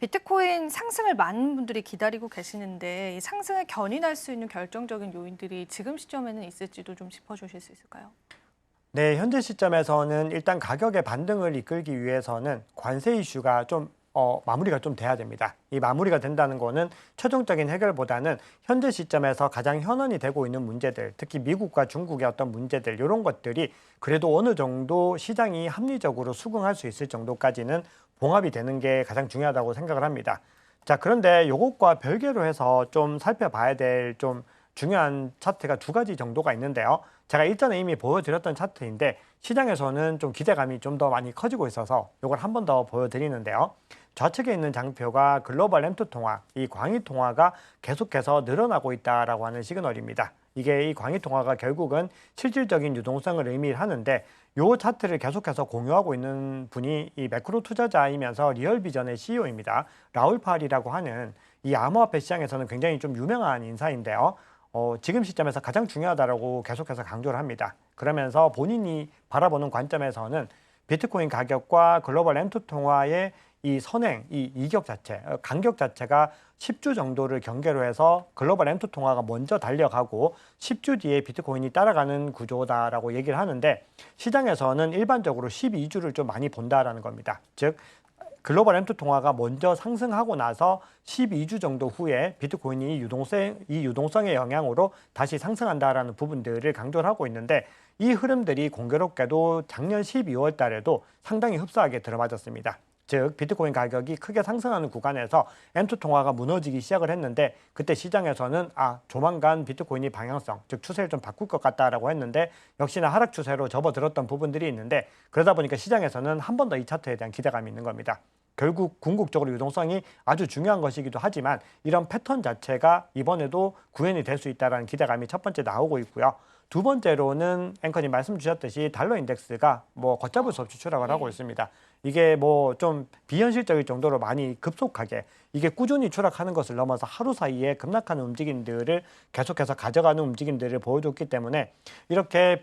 비트코인 상승을 많은 분들이 기다리고 계시는데 이 상승을 견인할 수 있는 결정적인 요인들이 지금 시점에는 있을지도 좀 짚어주실 수 있을까요? 네, 현재 시점에서는 일단 가격의 반등을 이끌기 위해서는 관세 이슈가 좀 마무리가 좀 돼야 됩니다. 이 마무리가 된다는 거는 최종적인 해결보다는 현재 시점에서 가장 현안이 되고 있는 문제들, 특히 미국과 중국의 어떤 문제들, 이런 것들이 그래도 어느 정도 시장이 합리적으로 수긍할 수 있을 정도까지는 봉합이 되는 게 가장 중요하다고 생각을 합니다. 자, 그런데 이것과 별개로 해서 좀 살펴봐야 될 좀 중요한 차트가 두 가지 정도가 있는데요. 제가 일전에 이미 보여드렸던 차트인데 시장에서는 좀 기대감이 좀 더 많이 커지고 있어서 이걸 한 번 더 보여드리는데요. 좌측에 있는 장표가 글로벌 램프 통화, 이 광의 통화가 계속해서 늘어나고 있다라고 하는 시그널입니다. 이게 이 광의 통화가 결국은 실질적인 유동성을 의미하는데 이 차트를 계속해서 공유하고 있는 분이 이 매크로 투자자이면서 리얼비전의 CEO입니다. 라울 팔이라고 하는 이 암호화폐 시장에서는 굉장히 좀 유명한 인사인데요. 지금 시점에서 가장 중요하다고 계속해서 강조를 합니다. 그러면서 본인이 바라보는 관점에서는 비트코인 가격과 글로벌 램프 통화의 이 선행, 이 이격 자체, 간격 자체가 10주 정도를 경계로 해서 글로벌 램프 통화가 먼저 달려가고 10주 뒤에 비트코인이 따라가는 구조다라고 얘기를 하는데 시장에서는 일반적으로 12주를 좀 많이 본다라는 겁니다. 즉 글로벌 램프 통화가 먼저 상승하고 나서 12주 정도 후에 비트코인이 이 유동성의 영향으로 다시 상승한다라는 부분들을 강조를 하고 있는데 이 흐름들이 공교롭게도 작년 12월 달에도 상당히 흡사하게 들어맞았습니다. 즉 비트코인 가격이 크게 상승하는 구간에서 램프 통화가 무너지기 시작을 했는데 그때 시장에서는 조만간 비트코인이 방향성, 즉 추세를 좀 바꿀 것 같다라고 했는데 역시나 하락 추세로 접어들었던 부분들이 있는데 그러다 보니까 시장에서는 한 번 더 이 차트에 대한 기대감이 있는 겁니다. 결국 궁극적으로 유동성이 아주 중요한 것이기도 하지만 이런 패턴 자체가 이번에도 구현이 될 수 있다는 기대감이 첫 번째 나오고 있고요. 두 번째로는 앵커님 말씀 주셨듯이 달러 인덱스가 걷잡을 수 없이 추락을 하고 있습니다. 이게 좀 비현실적일 정도로 많이 급속하게 이게 꾸준히 추락하는 것을 넘어서 하루 사이에 급락하는 움직임들을 계속해서 가져가는 움직임들을 보여줬기 때문에 이렇게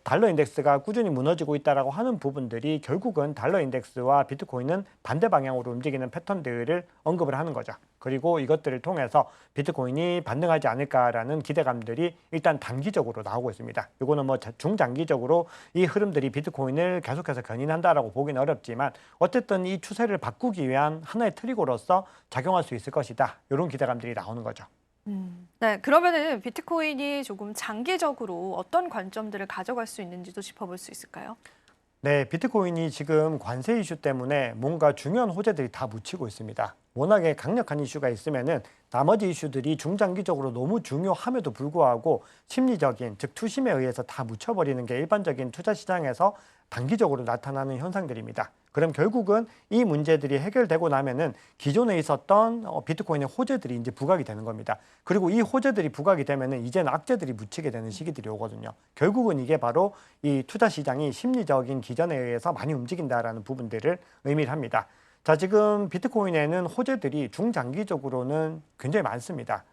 달러 인덱스가 꾸준히 무너지고 있다라고 하는 부분들이 결국은 달러 인덱스와 비트코인은 반대 방향으로 움직이는 패턴들을 언급을 하는 거죠. 그리고 이것들을 통해서 비트코인이 반등하지 않을까라는 기대감들이 일단 단기적으로 나오고 있습니다. 이거는 중장기적으로 이 흐름들이 비트코인을 계속해서 견인한다라고 보기는 어렵지만 어쨌든 이 추세를 바꾸기 위한 하나의 트리거로서 작용할 수 있을 것이다. 이런 기대감들이 나오는 거죠. 네, 그러면은 비트코인이 조금 장기적으로 어떤 관점들을 가져갈 수 있는지도 짚어볼 수 있을까요? 네, 비트코인이 지금 관세 이슈 때문에 뭔가 중요한 호재들이 다 묻히고 있습니다. 워낙에 강력한 이슈가 있으면은 나머지 이슈들이 중장기적으로 너무 중요함에도 불구하고 심리적인, 즉 투심에 의해서 다 묻혀버리는 게 일반적인 투자 시장에서 단기적으로 나타나는 현상들입니다. 그럼 결국은 이 문제들이 해결되고 나면은 기존에 있었던 비트코인의 호재들이 이제 부각이 되는 겁니다. 그리고 이 호재들이 부각이 되면은 이제는 악재들이 묻히게 되는 시기들이 오거든요. 결국은 이게 바로 이 투자 시장이 심리적인 기전에 의해서 많이 움직인다라는 부분들을 의미를 합니다. 자, 지금 비트코인에는 호재들이 중장기적으로는 굉장히 많습니다.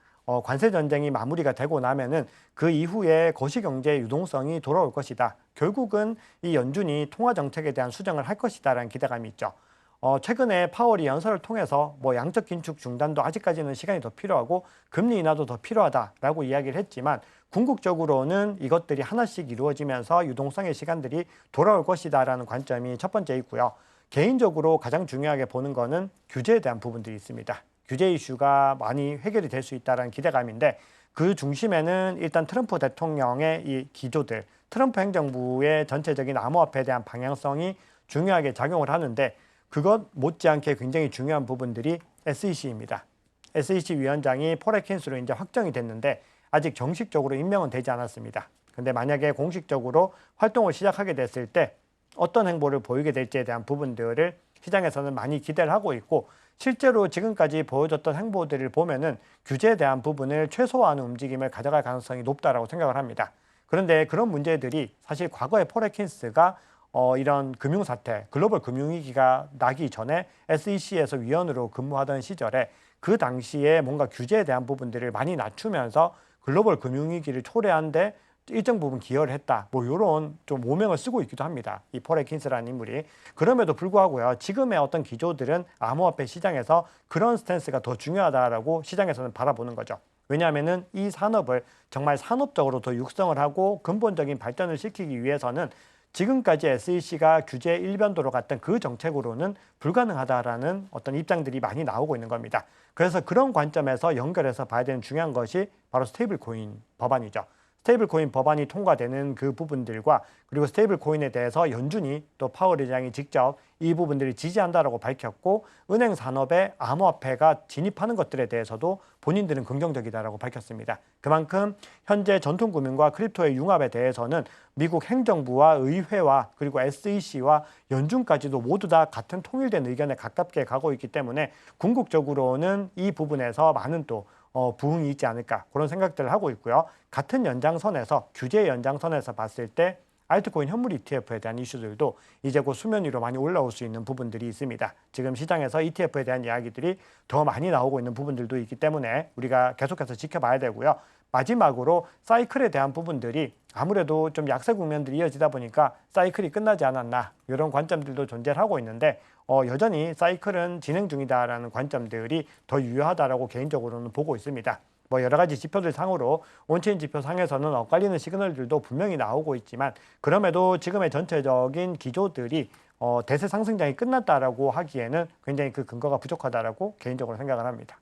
관세 전쟁이 마무리가 되고 나면은 그 이후에 거시경제 유동성이 돌아올 것이다. 결국은 이 연준이 통화 정책에 대한 수정을 할 것이다라는 기대감이 있죠. 최근에 파월이 연설을 통해서 양적 긴축 중단도 아직까지는 시간이 더 필요하고 금리 인하도 더 필요하다라고 이야기를 했지만 궁극적으로는 이것들이 하나씩 이루어지면서 유동성의 시간들이 돌아올 것이다라는 관점이 첫 번째 있고요. 개인적으로 가장 중요하게 보는 거는 규제에 대한 부분들이 있습니다. 규제 이슈가 많이 해결이 될 수 있다는 기대감인데 그 중심에는 일단 트럼프 대통령의 이 기조들, 트럼프 행정부의 전체적인 암호화폐에 대한 방향성이 중요하게 작용을 하는데 그것 못지않게 굉장히 중요한 부분들이 SEC입니다. SEC 위원장이 폴 애킨스로 이제 확정이 됐는데 아직 정식적으로 임명은 되지 않았습니다. 근데 만약에 공식적으로 활동을 시작하게 됐을 때 어떤 행보를 보이게 될지에 대한 부분들을 시장에서는 많이 기대를 하고 있고 실제로 지금까지 보여줬던 행보들을 보면은 규제에 대한 부분을 최소화하는 움직임을 가져갈 가능성이 높다라고 생각을 합니다. 그런데 그런 문제들이 사실 과거에 폴 애킨스가 이런 금융사태, 글로벌 금융위기가 나기 전에 SEC에서 위원으로 근무하던 시절에 그 당시에 뭔가 규제에 대한 부분들을 많이 낮추면서 글로벌 금융위기를 초래한 데 일정 부분 기여를 했다. 뭐 이런 좀 오명을 쓰고 있기도 합니다. 이 폴 애킨스라는 인물이. 그럼에도 불구하고요. 지금의 어떤 기조들은 암호화폐 시장에서 그런 스탠스가 더 중요하다라고 시장에서는 바라보는 거죠. 왜냐하면은 이 산업을 정말 산업적으로 더 육성을 하고 근본적인 발전을 시키기 위해서는 지금까지 SEC가 규제 일변도로 갔던 그 정책으로는 불가능하다라는 어떤 입장들이 많이 나오고 있는 겁니다. 그래서 그런 관점에서 연결해서 봐야 되는 중요한 것이 바로 스테이블 코인 법안이죠. 스테이블 코인 법안이 통과되는 그 부분들과 그리고 스테이블 코인에 대해서 연준이 또 파월 의장이 직접 이 부분들을 지지한다라고 밝혔고 은행 산업에 암호화폐가 진입하는 것들에 대해서도 본인들은 긍정적이다라고 밝혔습니다. 그만큼 현재 전통금융과 크립토의 융합에 대해서는 미국 행정부와 의회와 그리고 SEC와 연준까지도 모두 다 같은 통일된 의견에 가깝게 가고 있기 때문에 궁극적으로는 이 부분에서 많은 또 부흥이 있지 않을까 그런 생각들을 하고 있고요. 같은 연장선에서 규제 연장선에서 봤을 때 알트코인 현물 ETF에 대한 이슈들도 이제 곧 수면 위로 많이 올라올 수 있는 부분들이 있습니다. 지금 시장에서 ETF에 대한 이야기들이 더 많이 나오고 있는 부분들도 있기 때문에 우리가 계속해서 지켜봐야 되고요. 마지막으로 사이클에 대한 부분들이 아무래도 좀 약세 국면들이 이어지다 보니까 사이클이 끝나지 않았나 이런 관점들도 존재를 하고 있는데 여전히 사이클은 진행 중이다라는 관점들이 더 유효하다라고 개인적으로는 보고 있습니다. 뭐 여러 가지 지표들 상으로 온체인 지표 상에서는 엇갈리는 시그널들도 분명히 나오고 있지만 그럼에도 지금의 전체적인 기조들이 대세 상승장이 끝났다라고 하기에는 굉장히 그 근거가 부족하다라고 개인적으로 생각을 합니다.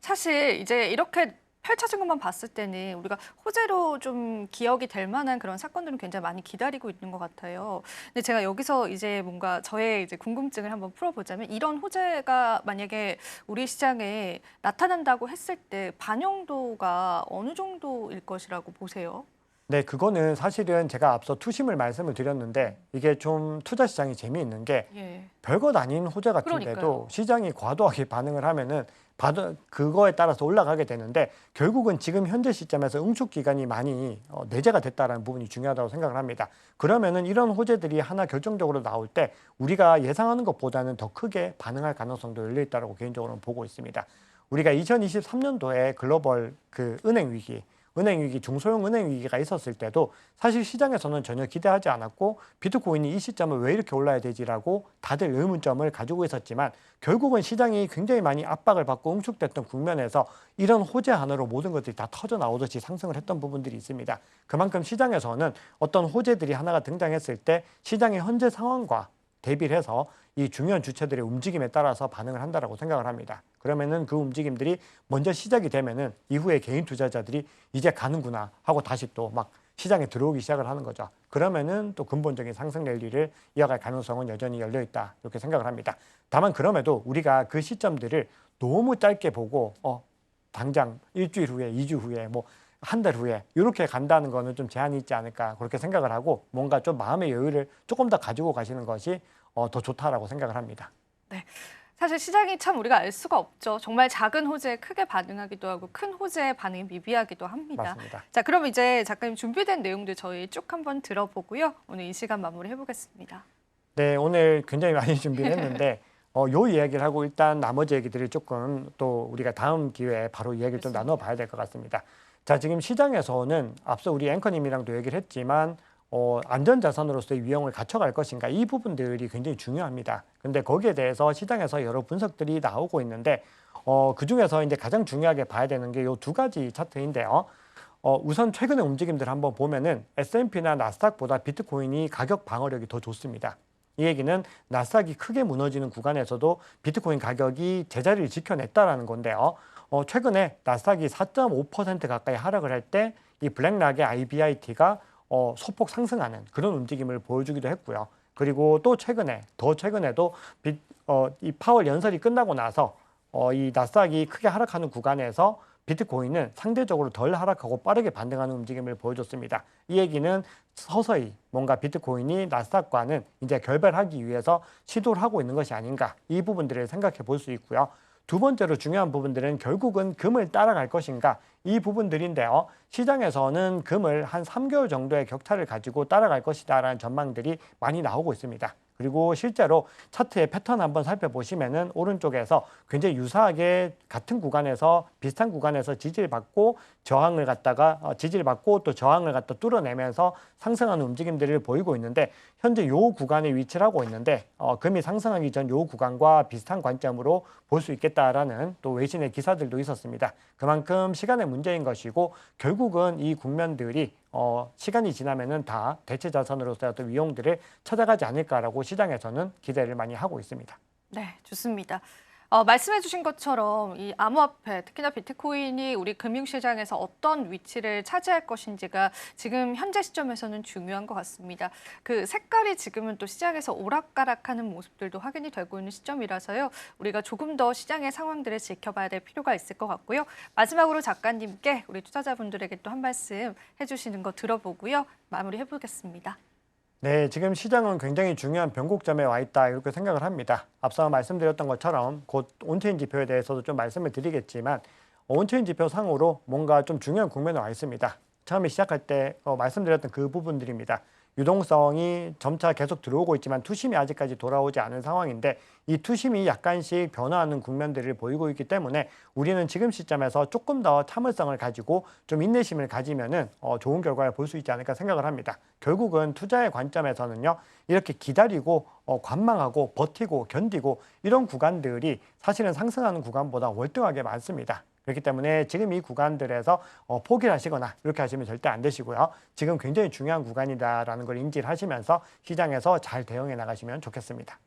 사실 이제 이렇게 펼쳐진 것만 봤을 때는 우리가 호재로 좀 기억이 될 만한 그런 사건들은 굉장히 많이 기다리고 있는 것 같아요. 근데 제가 여기서 이제 뭔가 저의 이제 궁금증을 한번 풀어보자면 이런 호재가 만약에 우리 시장에 나타난다고 했을 때 반영도가 어느 정도일 것이라고 보세요? 네, 그거는 사실은 제가 앞서 투심을 말씀을 드렸는데 이게 좀 투자 시장이 재미있는 게 예. 별것 아닌 호재 같은데도 그러니까요. 시장이 과도하게 반응을 하면은 그거에 따라서 올라가게 되는데 결국은 지금 현재 시점에서 응축 기간이 많이 내재가 됐다는 부분이 중요하다고 생각을 합니다. 그러면은 이런 호재들이 하나 결정적으로 나올 때 우리가 예상하는 것보다는 더 크게 반응할 가능성도 열려 있다고 개인적으로는 보고 있습니다. 우리가 2023년도에 글로벌 그 은행 위기, 중소형 은행 위기가 있었을 때도 사실 시장에서는 전혀 기대하지 않았고 비트코인이 이 시점을 왜 이렇게 올라야 되지라고 다들 의문점을 가지고 있었지만 결국은 시장이 굉장히 많이 압박을 받고 응축됐던 국면에서 이런 호재 하나로 모든 것들이 다 터져 나오듯이 상승을 했던 부분들이 있습니다. 그만큼 시장에서는 어떤 호재들이 하나가 등장했을 때 시장의 현재 상황과 대비를 해서 이 중요한 주체들의 움직임에 따라서 반응을 한다라고 생각을 합니다. 그러면은 그 움직임들이 먼저 시작이 되면은 이후에 개인 투자자들이 이제 가는구나 하고 다시 또 막 시장에 들어오기 시작을 하는 거죠. 그러면은 또 근본적인 상승 랠리를 이어갈 가능성은 여전히 열려 있다 이렇게 생각을 합니다. 다만 그럼에도 우리가 그 시점들을 너무 짧게 보고 당장 일주일 후에, 2주 후에, 뭐 한 달 후에 이렇게 간다는 거는 좀 제한이 있지 않을까 그렇게 생각을 하고 뭔가 좀 마음의 여유를 조금 더 가지고 가시는 것이 더 좋다라고 생각을 합니다. 네. 사실 시장이 참 우리가 알 수가 없죠. 정말 작은 호재에 크게 반응하기도 하고 큰 호재에 반응이 미비하기도 합니다. 맞습니다. 자, 그럼 이제 작가님 준비된 내용들 저희 쭉 한번 들어보고요. 오늘 이 시간 마무리해 보겠습니다. 네, 오늘 굉장히 많이 준비를 했는데 요 이야기를 하고 일단 나머지 얘기들을 조금 또 우리가 다음 기회에 바로 이야기를 좀 나눠봐야 될 것 같습니다. 자, 지금 시장에서는 앞서 우리 앵커님이랑도 얘기를 했지만 안전자산으로서의 위험을 갖춰갈 것인가 이 부분들이 굉장히 중요합니다. 근데 거기에 대해서 시장에서 여러 분석들이 나오고 있는데 그중에서 이제 가장 중요하게 봐야 되는 게 요 두 가지 차트인데요. 우선 최근의 움직임들 한번 보면은 S&P나 나스닥보다 비트코인이 가격 방어력이 더 좋습니다. 이 얘기는 나스닥이 크게 무너지는 구간에서도 비트코인 가격이 제자리를 지켜냈다라는 건데요. 최근에 나스닥이 4.5% 가까이 하락을 할 때 이 블랙락의 IBIT가 소폭 상승하는 그런 움직임을 보여주기도 했고요. 그리고 또 더 최근에도 이 파월 연설이 끝나고 나서 이 나스닥이 크게 하락하는 구간에서 비트코인은 상대적으로 덜 하락하고 빠르게 반등하는 움직임을 보여줬습니다. 이 얘기는 서서히 뭔가 비트코인이 나스닥과는 이제 결별하기 위해서 시도를 하고 있는 것이 아닌가 이 부분들을 생각해 볼 수 있고요. 두 번째로 중요한 부분들은 결국은 금을 따라갈 것인가 이 부분들인데요. 시장에서는 금을 한 3개월 정도의 격차를 가지고 따라갈 것이다라는 전망들이 많이 나오고 있습니다. 그리고 실제로 차트의 패턴 한번 살펴보시면은 오른쪽에서 굉장히 유사하게 같은 구간에서 비슷한 구간에서 지지를 받고 저항을 갖다가 지지를 받고 또 저항을 갖다 뚫어내면서 상승하는 움직임들을 보이고 있는데 현재 요 구간에 위치를 하고 있는데 금이 상승하기 전 요 구간과 비슷한 관점으로 볼 수 있겠다라는 또 외신의 기사들도 있었습니다. 그만큼 시간의 문제인 것이고 결국은 이 국면들이 시간이 지나면은 다 대체 자산으로서의 어떤 위용들을 찾아가지 않을까라고 시장에서는 기대를 많이 하고 있습니다. 네, 좋습니다. 말씀해 주신 것처럼 이 암호화폐, 특히나 비트코인이 우리 금융시장에서 어떤 위치를 차지할 것인지가 지금 현재 시점에서는 중요한 것 같습니다. 그 색깔이 지금은 또 시장에서 오락가락하는 모습들도 확인이 되고 있는 시점이라서요. 우리가 조금 더 시장의 상황들을 지켜봐야 될 필요가 있을 것 같고요. 마지막으로 작가님께 우리 투자자분들에게 또 한 말씀 해주시는 거 들어보고요. 마무리해 보겠습니다. 네, 지금 시장은 굉장히 중요한 변곡점에 와 있다 이렇게 생각을 합니다. 앞서 말씀드렸던 것처럼 곧 온체인 지표에 대해서도 좀 말씀을 드리겠지만 온체인 지표 상으로 뭔가 좀 중요한 국면에 와 있습니다. 처음에 시작할 때 말씀드렸던 그 부분들입니다. 유동성이 점차 계속 들어오고 있지만 투심이 아직까지 돌아오지 않은 상황인데 이 투심이 약간씩 변화하는 국면들을 보이고 있기 때문에 우리는 지금 시점에서 조금 더 참을성을 가지고 좀 인내심을 가지면은 좋은 결과를 볼 수 있지 않을까 생각을 합니다. 결국은 투자의 관점에서는요, 이렇게 기다리고 관망하고 버티고 견디고 이런 구간들이 사실은 상승하는 구간보다 월등하게 많습니다. 그렇기 때문에 지금 이 구간들에서 포기를 하시거나 이렇게 하시면 절대 안 되시고요. 지금 굉장히 중요한 구간이다라는 걸 인지를 하시면서 시장에서 잘 대응해 나가시면 좋겠습니다.